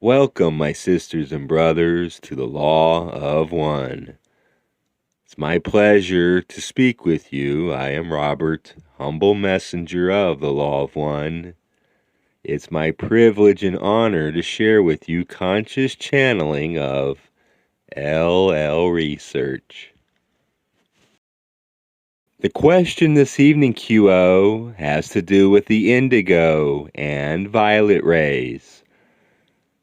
Welcome, my sisters and brothers, to the Law of One. It's my pleasure to speak with you. I am Robert, humble messenger of the Law of One. It's my privilege and honor to share with you conscious channeling of LL research. The question this evening, QO, has to do with the indigo and violet rays.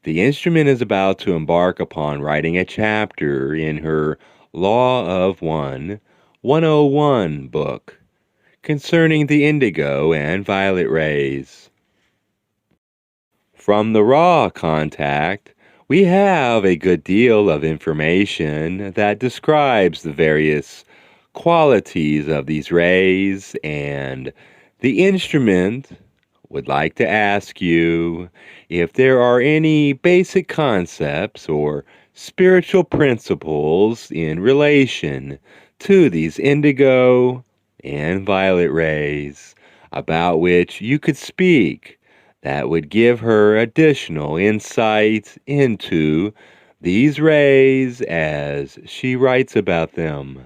The instrument is about to embark upon writing a chapter in her Law of One 101 book concerning the indigo and violet rays. From the raw contact, we have a good deal of information that describes the various qualities of these rays, and the instrument would like to ask you if there are any basic concepts or spiritual principles in relation to these indigo and violet rays about which you could speak that would give her additional insight into these rays as she writes about them.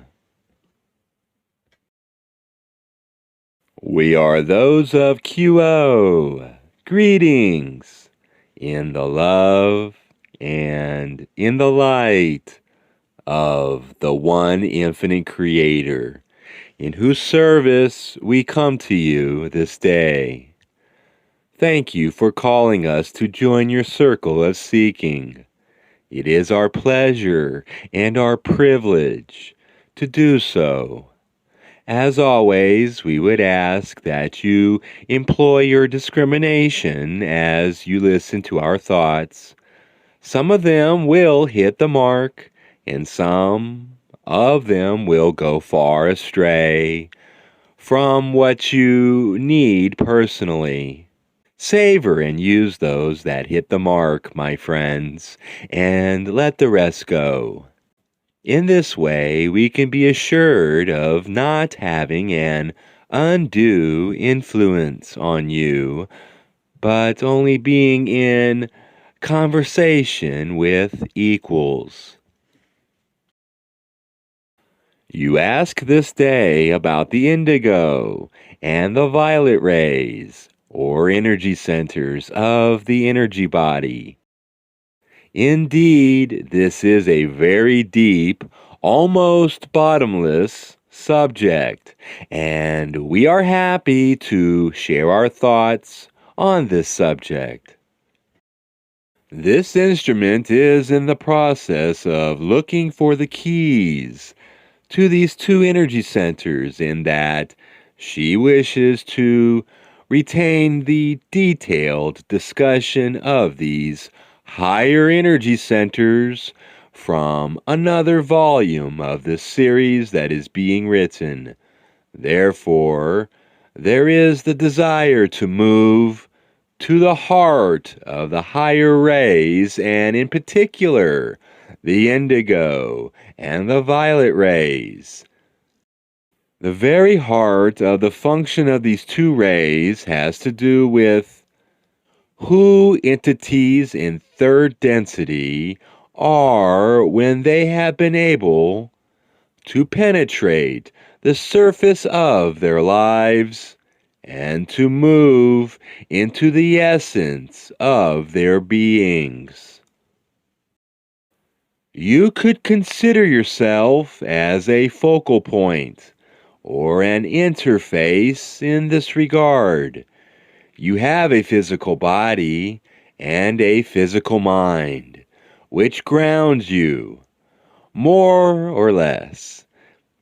We are those of QO. Greetings in the love and in the light of the one infinite Creator, in whose service we come to you this day. Thank you for calling us to join your circle of seeking. It is our pleasure and our privilege to do so. As always, we would ask that you employ your discrimination as you listen to our thoughts. Some of them will hit the mark, and some of them will go far astray from what you need personally. Savor and use those that hit the mark, my friends, and let the rest go. In this way, we can be assured of not having an undue influence on you, but only being in conversation with equals. You ask this day about the indigo and the violet rays, or energy centers of the energy body. Indeed, this is a very deep, almost bottomless subject, and we are happy to share our thoughts on this subject. This instrument is in the process of looking for the keys to these two energy centers, in that she wishes to retain the detailed discussion of these higher energy centers from another volume of this series that is being written. Therefore, there is the desire to move to the heart of the higher rays, and in particular, the indigo and the violet rays. The very heart of the function of these two rays has to do with who entities in third density are when they have been able to penetrate the surface of their lives and to move into the essence of their beings. You could consider yourself as a focal point or an interface in this regard. You have a physical body and a physical mind, which grounds you, more or less,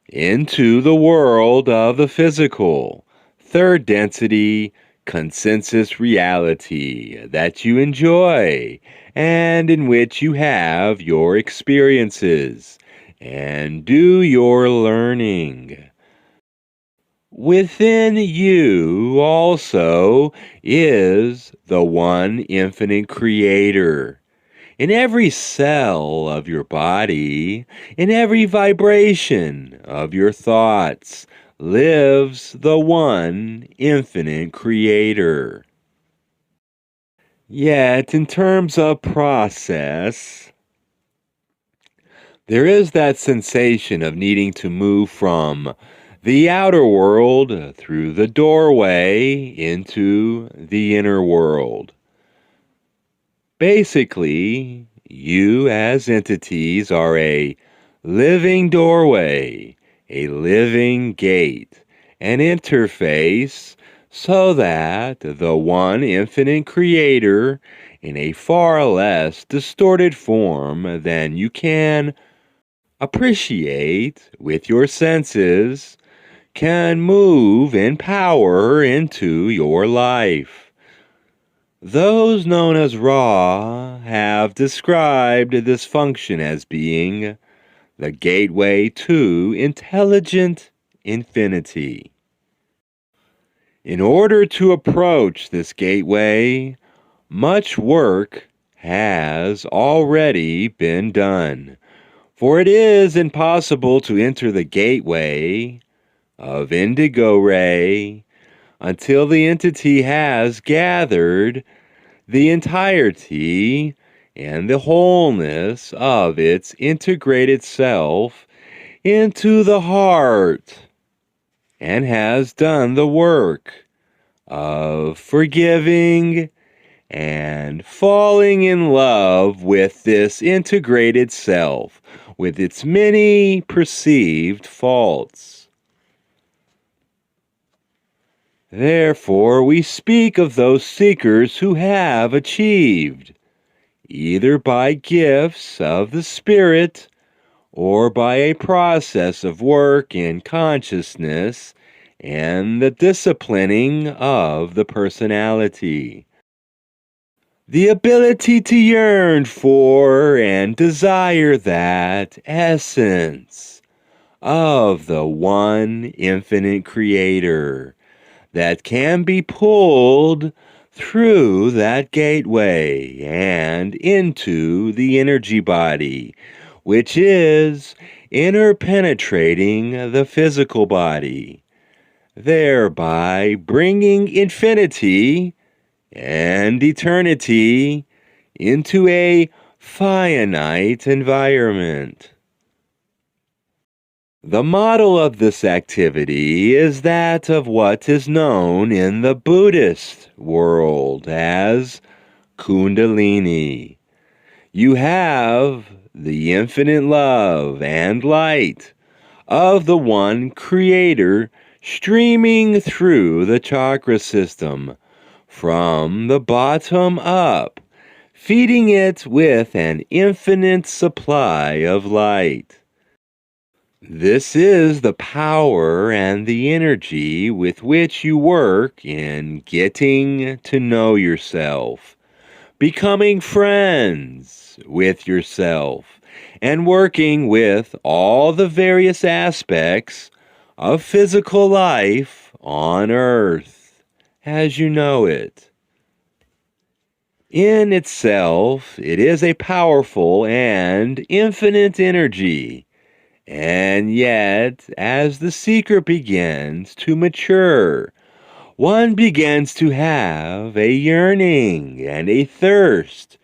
into the world of the physical, third density, consensus reality that you enjoy and in which you have your experiences and do your learning. Within you also is the one infinite Creator. In every cell of your body, in every vibration of your thoughts, lives the one infinite Creator. Yet, in terms of process, there is that sensation of needing to move from the outer world through the doorway into the inner world. Basically, you as entities are a living doorway, a living gate, an interface so that the one infinite creator in a far less distorted form than you can appreciate with your senses can move in power into your life. Those known as Ra have described this function as being the gateway to intelligent infinity. In order to approach this gateway, much work has already been done, for it is impossible to enter the gateway of Indigo ray until the entity has gathered the entirety and the wholeness of its integrated self into the heart and has done the work of forgiving and falling in love with this integrated self, with its many perceived faults. Therefore, we speak of those seekers who have achieved, either by gifts of the Spirit or by a process of work in consciousness and the disciplining of the personality. The ability to yearn for and desire that essence of the one infinite creator that can be pulled through that gateway and into the energy body, which is interpenetrating the physical body, thereby bringing infinity and eternity into a finite environment. The model of this activity is that of what is known in the Buddhist world as Kundalini. You have the infinite love and light of the one creator streaming through the chakra system from the bottom up, feeding it with an infinite supply of light. This is the power and the energy with which you work in getting to know yourself, becoming friends with yourself, and working with all the various aspects of physical life on earth as you know it. In itself, it is a powerful and infinite energy. And yet, as the seeker begins to mature, one begins to have a yearning and a thirst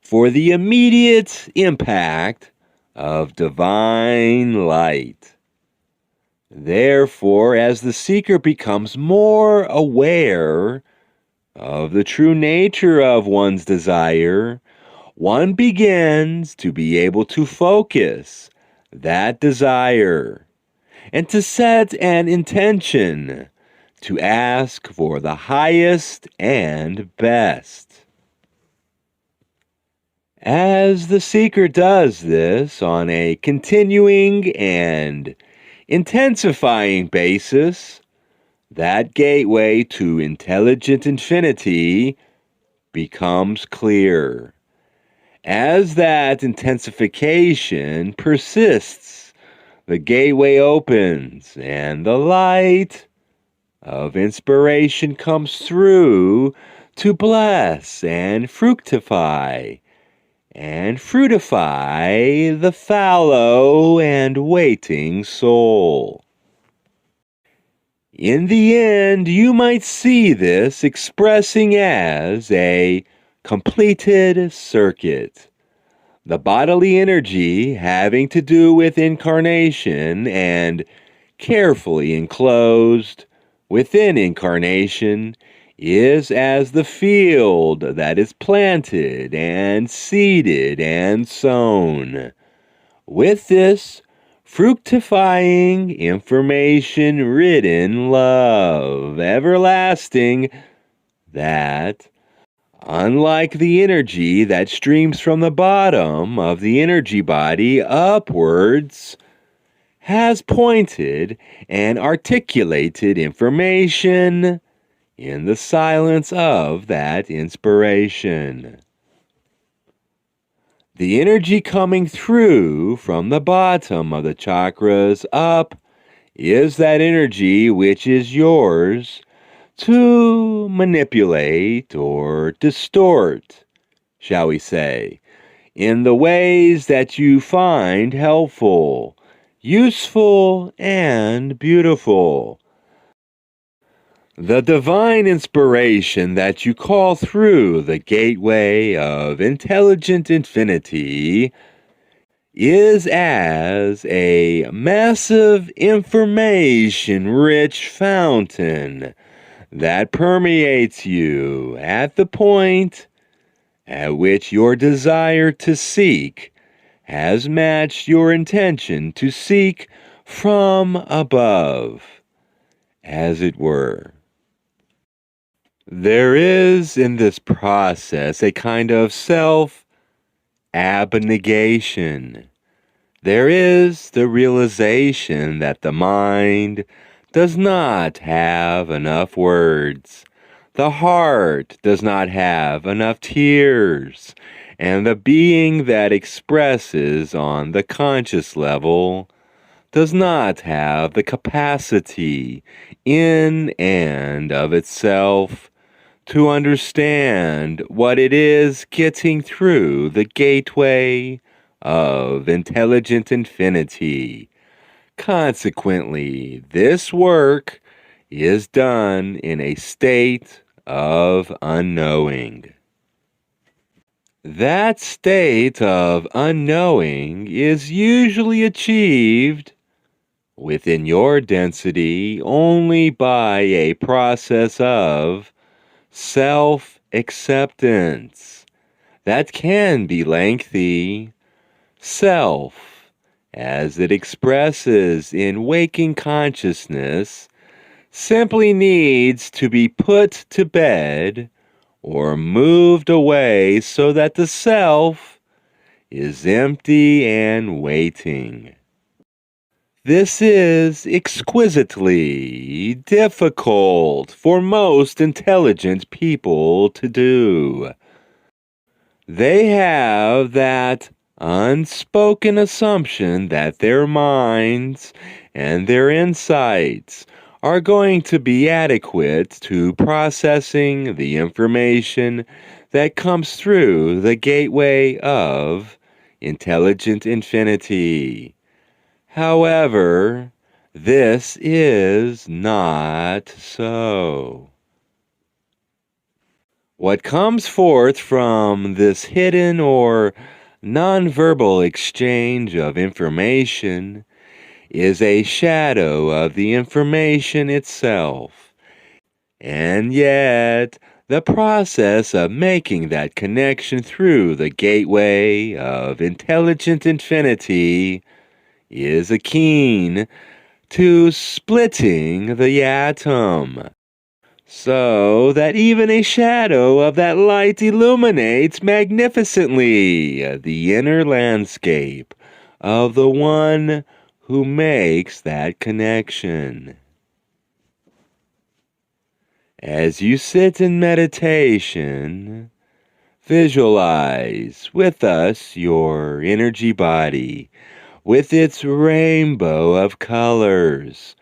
for the immediate impact of divine light. Therefore, as the seeker becomes more aware of the true nature of one's desire, one begins to be able to focus that desire and to set an intention to ask for the highest and best. As the seeker does this on a continuing and intensifying basis, that gateway to intelligent infinity becomes clear. As that intensification persists, the gateway opens and the light of inspiration comes through to bless and fructify the fallow and waiting soul. In the end, you might see this expressing as a completed circuit. The bodily energy having to do with incarnation and carefully enclosed within incarnation is as the field that is planted and seeded and sown. With this fructifying, information-ridden love, everlasting, that, unlike the energy that streams from the bottom of the energy body upwards, has pointed and articulated information in the silence of that inspiration. The energy coming through from the bottom of the chakras up is that energy which is yours to manipulate or distort, shall we say, in the ways that you find helpful, useful, and beautiful. The divine inspiration that you call through the gateway of intelligent infinity is as a massive information-rich fountain that permeates you at the point at which your desire to seek has matched your intention to seek from above, as it were. There is in this process a kind of self-abnegation. There is the realization that the mind does not have enough words, the heart does not have enough tears, and the being that expresses on the conscious level does not have the capacity in and of itself to understand what it is getting through the gateway of intelligent infinity. Consequently, this work is done in a state of unknowing. That state of unknowing is usually achieved within your density only by a process of self-acceptance that can be lengthy. Self, as it expresses in waking consciousness, simply needs to be put to bed or moved away so that the self is empty and waiting. This is exquisitely difficult for most intelligent people to do. They have that unspoken assumption that their minds and their insights are going to be adequate to processing the information that comes through the gateway of intelligent infinity. However, this is not so. What comes forth from this hidden or nonverbal exchange of information is a shadow of the information itself, and yet the process of making that connection through the gateway of intelligent infinity is akin to splitting the atom, so that even a shadow of that light illuminates magnificently the inner landscape of the one who makes that connection. As you sit in meditation, visualize with us your energy body with its rainbow of colors: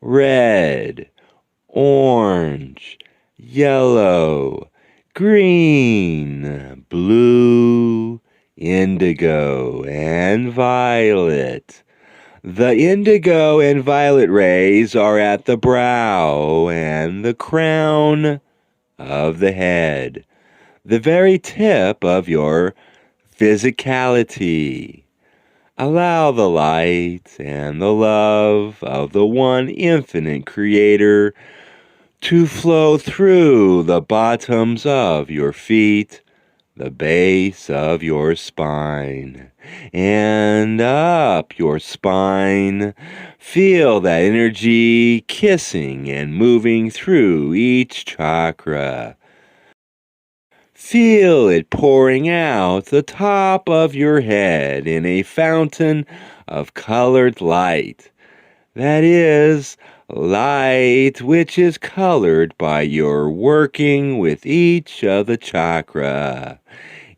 red, orange, yellow, green, blue, indigo, and violet. The indigo and violet rays are at the brow and the crown of the head. the very tip of your physicality. Allow the light and the love of the one infinite creator to flow through the bottoms of your feet, the base of your spine, and up your spine. Feel that energy kissing and moving through each chakra. Feel it pouring out the top of your head in a fountain of colored light. That is, light which is colored by your working with each of the chakra.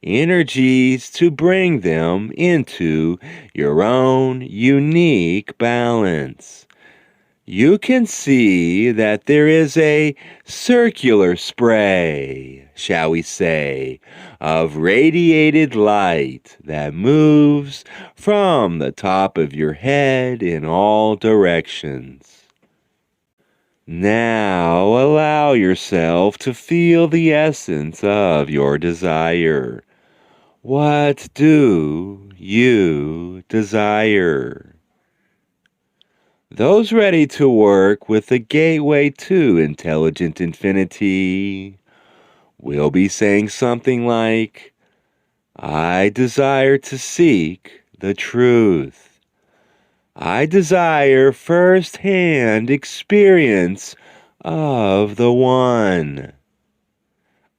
Energies to bring them into your own unique balance. You can see that there is a circular spray, shall we say, of radiated light that moves from the top of your head in all directions. Now allow yourself to feel the essence of your desire. What do you desire? Those ready to work with the gateway to intelligent infinity will be saying something like, I desire to seek the truth. I desire first-hand experience of the One.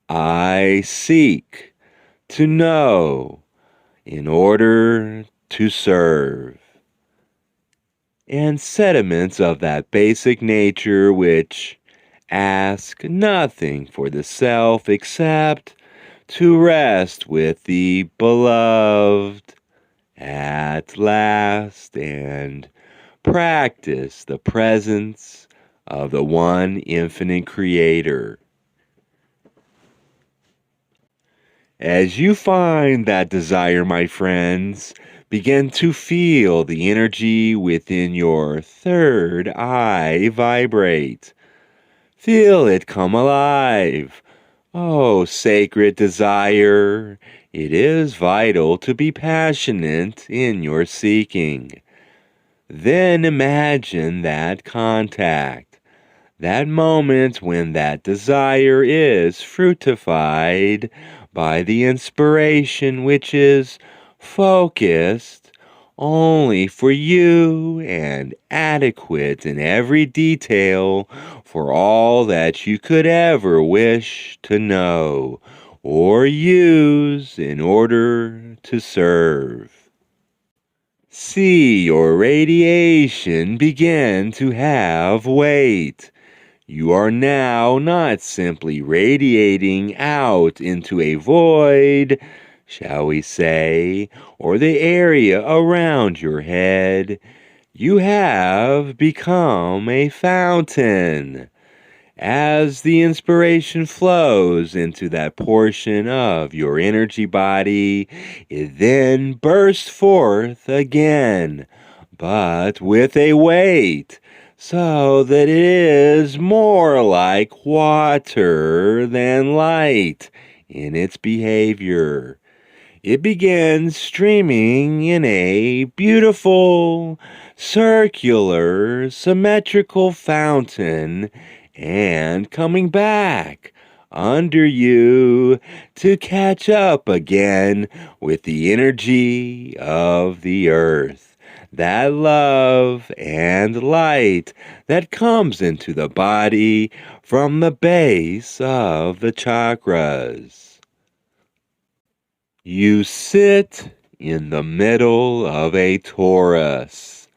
I seek to know in order to serve. And sentiments of that basic nature which ask nothing for the self except to rest with the beloved at last and practice the presence of the one infinite creator. As you find that desire, my friends, begin to feel the energy within your third eye vibrate. Feel it come alive. Oh, sacred desire, it is vital to be passionate in your seeking. Then imagine that contact, that moment when that desire is fructified by the inspiration which is focused only for you and adequate in every detail for all that you could ever wish to know or use in order to serve. See your radiation begin to have weight. You are now not simply radiating out into a void, shall we say, or the area around your head. You have become a fountain. As the inspiration flows into that portion of your energy body, it then bursts forth again, but with a weight, so that it is more like water than light in its behavior. It begins streaming in a beautiful, circular, symmetrical fountain and coming back under you to catch up again with the energy of the earth. That love and light that comes into the body from the base of the chakras. You sit in the middle of a torus,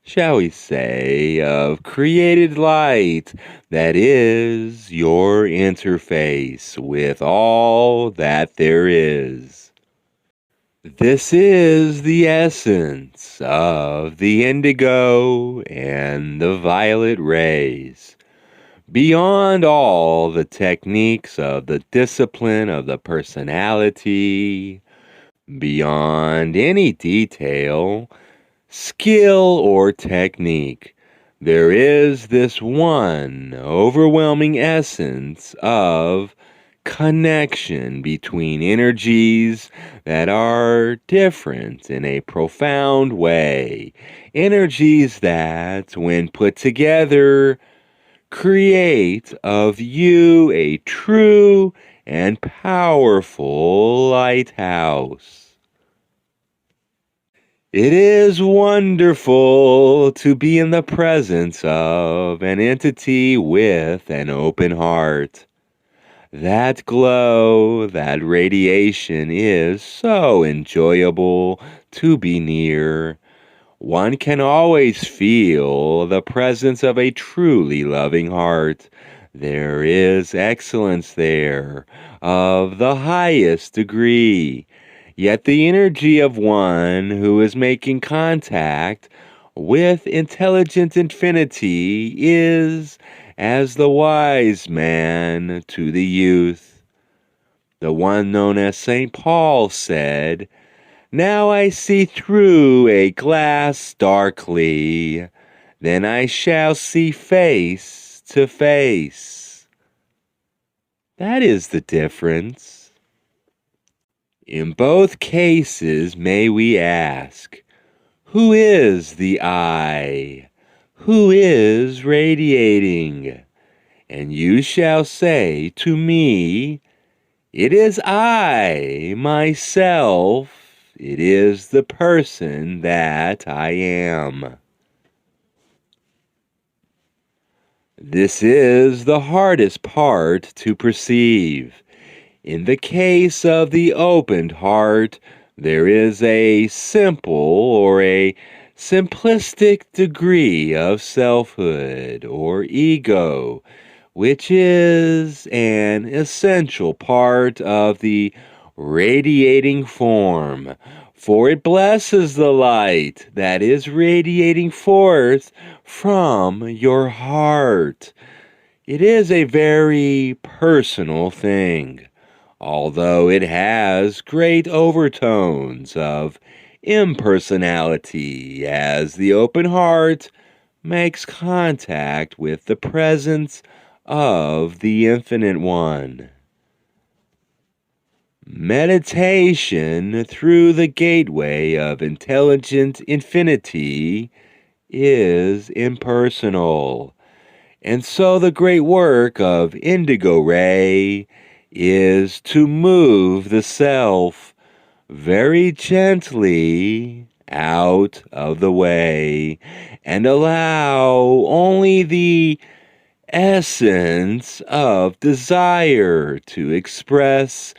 shall we say, of created light that is your interface with all that there is. This is the essence of the indigo and the violet rays. Beyond all the techniques of the discipline of the personality, beyond any detail, skill, or technique, there is this one overwhelming essence of connection between energies that are different in a profound way. Energies that, when put together, create of you a true and powerful lighthouse. It is wonderful to be in the presence of an entity with an open heart. That glow, that radiation is so enjoyable to be near. One can always feel the presence of a truly loving heart. There is excellence there of the highest degree. Yet the energy of one who is making contact with intelligent infinity is as the wise man to the youth. The one known as St. Paul said, "Now I see through a glass darkly, then I shall see face to face." That is the difference. In both cases, may we ask, who is the I? Who is radiating? And you shall say to me, "It is I, myself. It is the person that I am." This is the hardest part to perceive. In the case of the opened heart, there is a simple or a simplistic degree of selfhood or ego, which is an essential part of the radiating form, for it blesses the light that is radiating forth from your heart. It is a very personal thing, although it has great overtones of impersonality as the open heart makes contact with the presence of the Infinite One. Meditation through the gateway of intelligent infinity is impersonal. And so the great work of Indigo Ray is to move the self very gently out of the way and allow only the essence of desire to express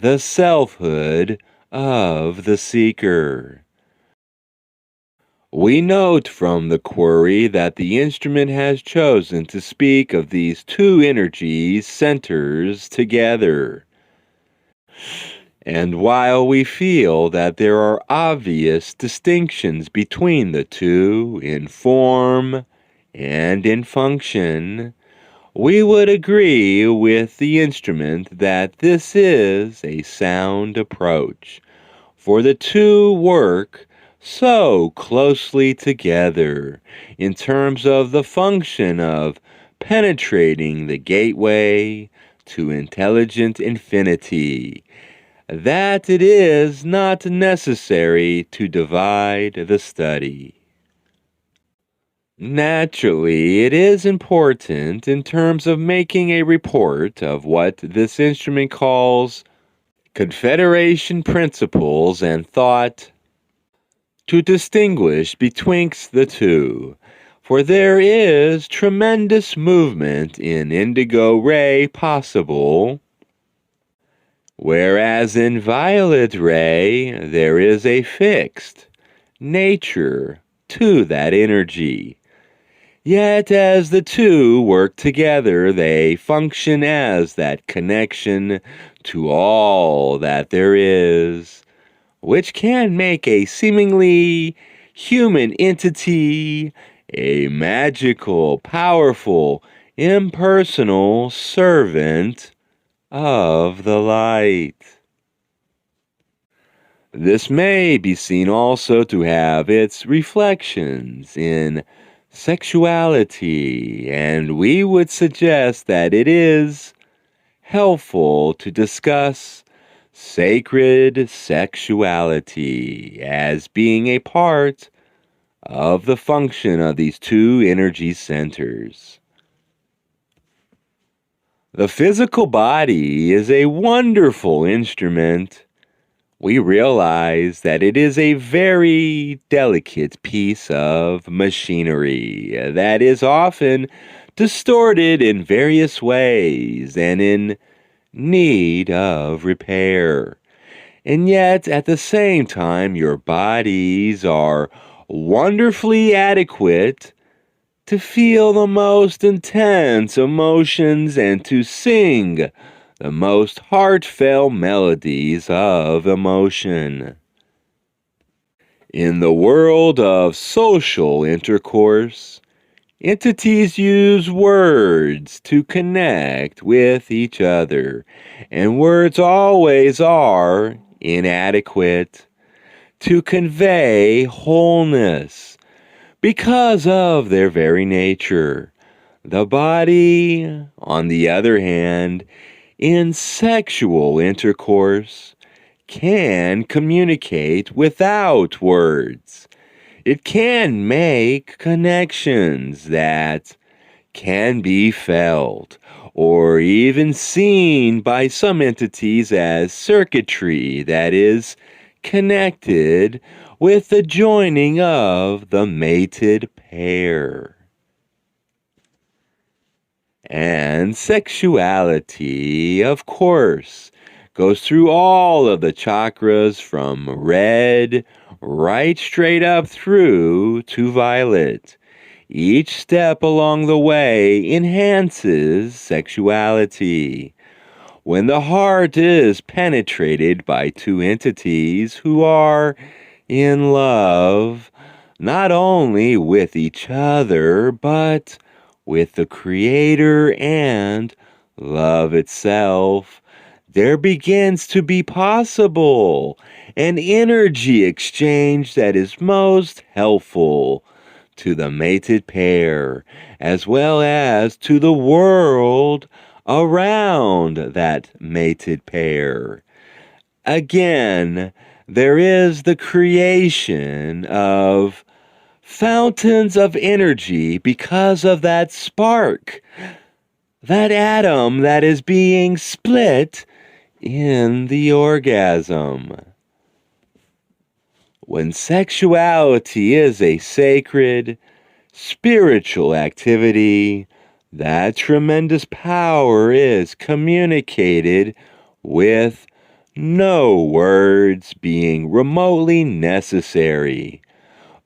the selfhood of the seeker. We note from the query that the instrument has chosen to speak of these two energies centers together. And while we feel that there are obvious distinctions between the two in form and in function, we would agree with the instrument that this is a sound approach, for the two work so closely together in terms of the function of penetrating the gateway to intelligent infinity, that it is not necessary to divide the study. Naturally, it is important in terms of making a report of what this instrument calls Confederation principles and thought to distinguish betwixt the two, for there is tremendous movement in indigo ray possible, whereas in violet ray there is a fixed nature to that energy. Yet as the two work together, they function as that connection to all that there is, which can make a seemingly human entity a magical, powerful, impersonal servant of the light. This may be seen also to have its reflections in sexuality, and we would suggest that it is helpful to discuss sacred sexuality as being a part of the function of these two energy centers. The physical body is a wonderful instrument. We realize that it is a very delicate piece of machinery that is often distorted in various ways and in need of repair. And yet, at the same time, your bodies are wonderfully adequate to feel the most intense emotions and to sing the most heartfelt melodies of emotion. In the world of social intercourse, entities use words to connect with each other, and words always are inadequate to convey wholeness because of their very nature. The body, on the other hand, in sexual intercourse, can communicate without words. It can make connections that can be felt or even seen by some entities as circuitry that is connected with the joining of the mated pair. And sexuality, of course, goes through all of the chakras from red right straight up through to violet. Each step along the way enhances sexuality. When the heart is penetrated by two entities who are in love, not only with each other, but with the Creator and love itself, there begins to be possible an energy exchange that is most helpful to the mated pair, as well as to the world around that mated pair. Again, there is the creation of fountains of energy because of that spark, that atom that is being split in the orgasm. When sexuality is a sacred, spiritual activity, that tremendous power is communicated with no words being remotely necessary,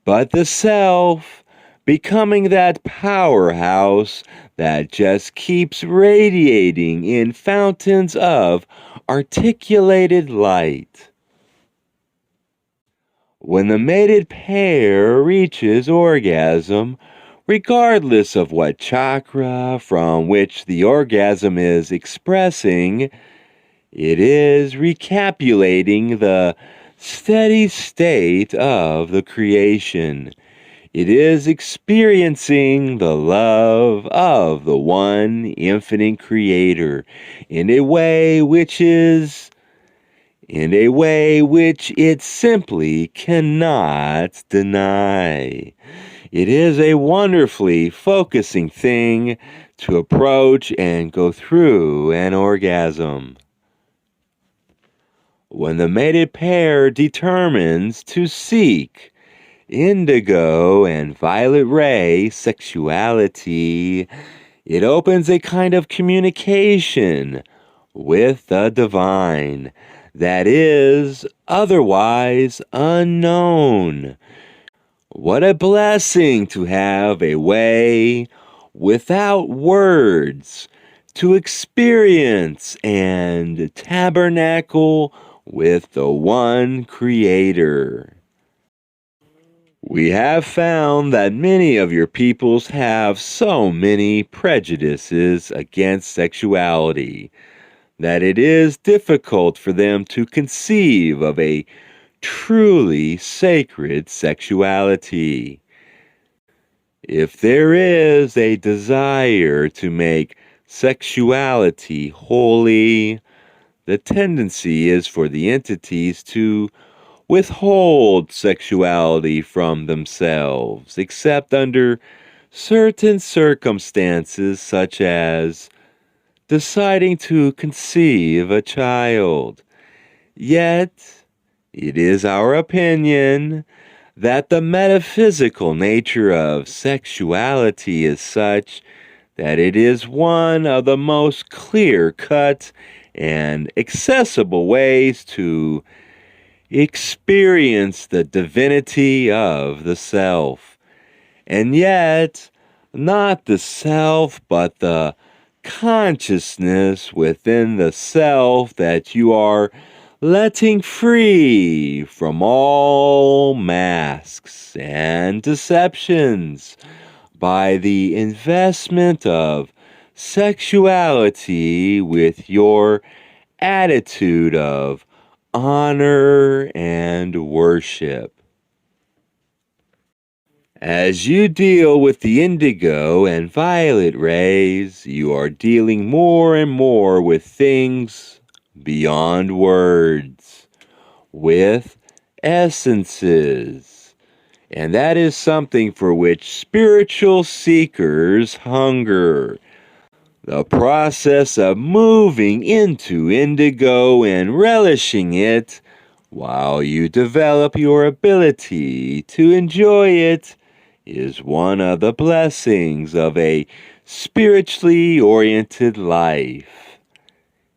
but the self becoming that powerhouse that just keeps radiating in fountains of articulated light. When the mated pair reaches orgasm, regardless of what chakra from which the orgasm is expressing, it is recapitulating the steady state of the creation. It is experiencing the love of the one infinite creator in a way which it simply cannot deny. It is a wonderfully focusing thing to approach and go through an orgasm. When the mated pair determines to seek indigo and violet ray sexuality, it opens a kind of communication with the divine that is otherwise unknown. What a blessing to have a way without words to experience and tabernacle with the one Creator. We have found that many of your peoples have so many prejudices against sexuality that it is difficult for them to conceive of a truly sacred sexuality. If there is a desire to make sexuality wholly, the tendency is for the entities to withhold sexuality from themselves, except under certain circumstances, such as deciding to conceive a child. Yet, it is our opinion that the metaphysical nature of sexuality is such that it is one of the most clear-cut and accessible ways to experience the divinity of the self. And yet, not the self, but the consciousness within the self that you are letting free from all masks and deceptions by the investment of sexuality with your attitude of honor and worship. As you deal with the indigo and violet rays, you are dealing more and more with things beyond words, with essences. And that is something for which spiritual seekers hunger. The process of moving into indigo and relishing it while you develop your ability to enjoy it is one of the blessings of a spiritually oriented life.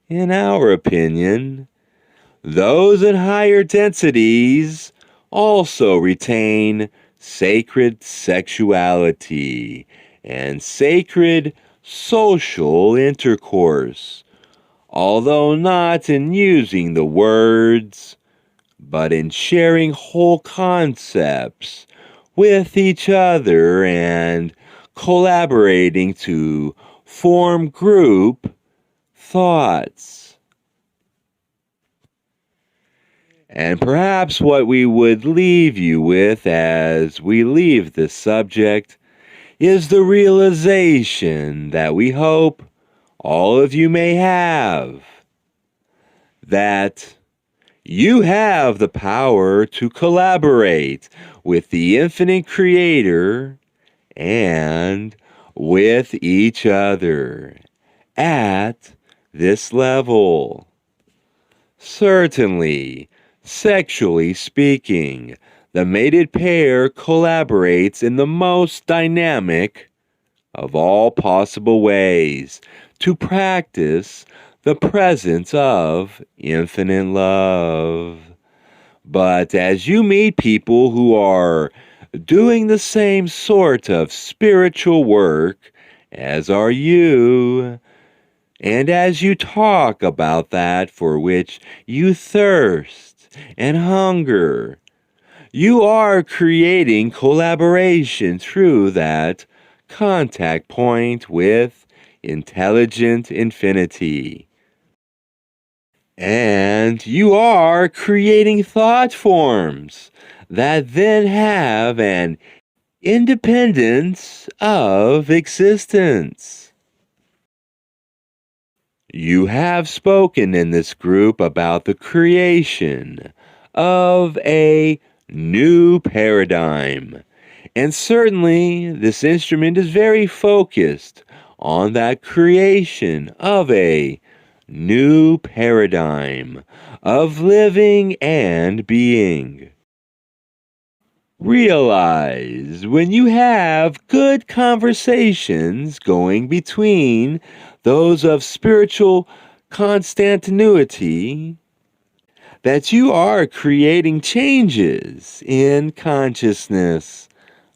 In our opinion, those in higher densities also retain sacred sexuality and sacred social intercourse, although not in using the words, but in sharing whole concepts with each other and collaborating to form group thoughts. And perhaps what we would leave you with as we leave this subject is the realization that we hope all of you may have, that you have the power to collaborate with the infinite creator and with each other at this level. Certainly, sexually speaking, the mated pair collaborates in the most dynamic of all possible ways to practice the presence of infinite love. But as you meet people who are doing the same sort of spiritual work as are you, and as you talk about that for which you thirst and hunger, you are creating collaboration through that contact point with intelligent infinity. And you are creating thought forms that then have an independence of existence. You have spoken in this group about the creation of a new paradigm. And certainly, this instrument is very focused on that creation of a new paradigm of living and being. Realize when you have good conversations going between those of spiritual continuity that you are creating changes in consciousness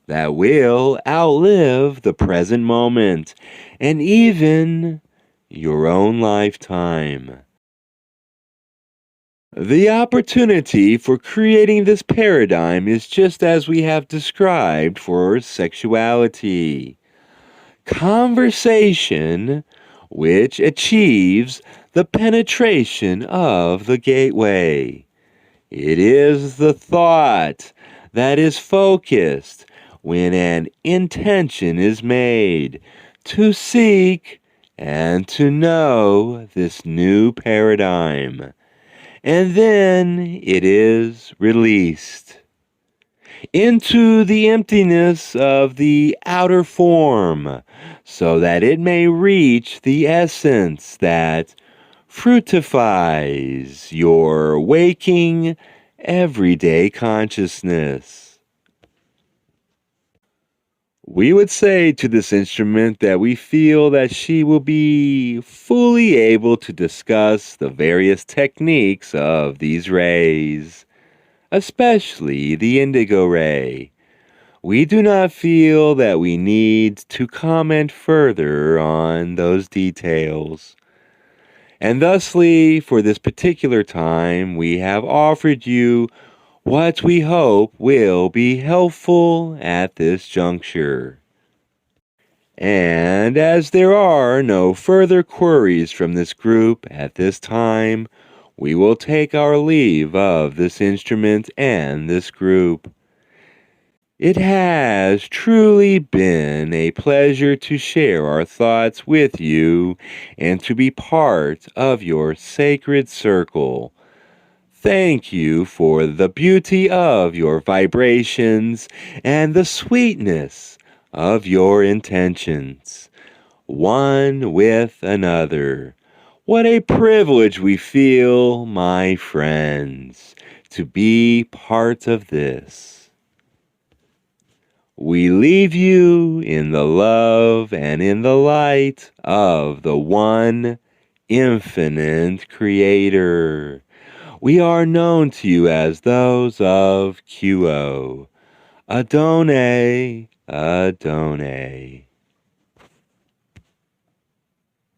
that will outlive the present moment and even your own lifetime. The opportunity for creating this paradigm is just as we have described for sexuality. Conversation which achieves the penetration of the gateway. It is the thought that is focused when an intention is made to seek and to know this new paradigm. And then it is released into the emptiness of the outer form, so that it may reach the essence that fructifies your waking, everyday consciousness. We would say to this instrument that we feel that she will be fully able to discuss the various techniques of these rays, especially the indigo ray. We do not feel that we need to comment further on those details. And thusly, for this particular time, we have offered you what we hope will be helpful at this juncture. And as there are no further queries from this group at this time, we will take our leave of this instrument and this group. It has truly been a pleasure to share our thoughts with you and to be part of your sacred circle. Thank you for the beauty of your vibrations and the sweetness of your intentions, one with another. What a privilege we feel, my friends, to be part of this. We leave you in the love and in the light of the one infinite Creator. We are known to you as those of QO. Adonai, Adonai.